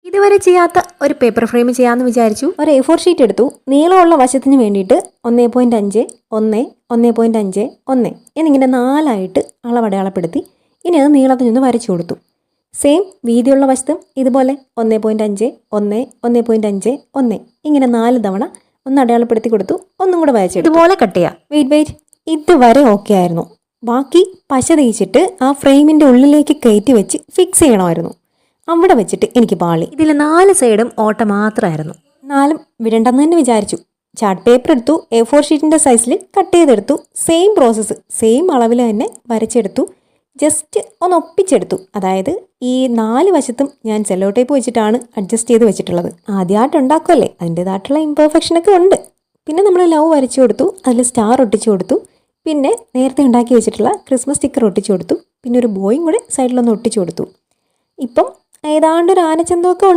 ഇതുവരെ ചെയ്യാത്ത ഒരു പേപ്പർ ഫ്രെയിം ചെയ്യാമെന്ന് വിചാരിച്ചു. ഒരു A4 ഷീറ്റ് എടുത്തു. നീളമുള്ള വശത്തിന് വേണ്ടിയിട്ട് 1.5, 1, 1.5, 1 എന്നിങ്ങനെ 4 അളവടയാളപ്പെടുത്തി ഇനി അത് നീളത്തിൽ നിന്ന് വരച്ചു കൊടുത്തു. സെയിം വീതിയുള്ള വശത്തും ഇതുപോലെ 1.5, 1, 1.5, 1 ഇങ്ങനെ 4 തവണ ഒന്ന് അടയാളപ്പെടുത്തി കൊടുത്തു. ഒന്നും കൂടെ വരച്ചു ഇതുപോലെ കട്ട് ചെയ്യാം. വെയിറ്റ് ഇതുവരെ ഓക്കെ ആയിരുന്നു. ബാക്കി പശ തേച്ചിട്ട് ആ ഫ്രെയിമിൻ്റെ ഉള്ളിലേക്ക് കയറ്റി വെച്ച് ഫിക്സ് ചെയ്യണമായിരുന്നു. അവിടെ വെച്ചിട്ട് എനിക്ക് പാളി. ഇതിൽ 4 സൈഡും ഓട്ട മാത്രമായിരുന്നു. 4 വിടണ്ടെന്ന് തന്നെ വിചാരിച്ചു. ചാർട്ട് പേപ്പർ എടുത്തു. A4 ഷീറ്റിൻ്റെ സൈസിൽ കട്ട് ചെയ്തെടുത്തു. സെയിം പ്രോസസ്സ്, സെയിം അളവിൽ തന്നെ വരച്ചെടുത്തു. ജസ്റ്റ് ഒന്ന് ഒപ്പിച്ചെടുത്തു. അതായത് ഈ 4 വശത്തും ഞാൻ സെല്ലോ ടേപ്പ് വെച്ചിട്ടാണ് അഡ്ജസ്റ്റ് ചെയ്ത് വെച്ചിട്ടുള്ളത്. ആദ്യമായിട്ട് ഉണ്ടാക്കുമല്ലേ, അതിൻ്റേതായിട്ടുള്ള ഇംപെർഫെക്ഷനൊക്കെ ഉണ്ട്. പിന്നെ നമ്മൾ ലവ് വരച്ചു കൊടുത്തു. അതിൽ സ്റ്റാർ ഒട്ടിച്ചു കൊടുത്തു. പിന്നെ നേരത്തെ ഉണ്ടാക്കി വെച്ചിട്ടുള്ള ക്രിസ്മസ് സ്റ്റിക്കർ ഒട്ടിച്ചു കൊടുത്തു. പിന്നെ ഒരു ബോയും കൂടെ സൈഡിലൊന്ന് ഒട്ടിച്ചു കൊടുത്തു. ഇപ്പം ഏതാണ്ട് ഒരു ആനച്ചന്തമൊക്കെ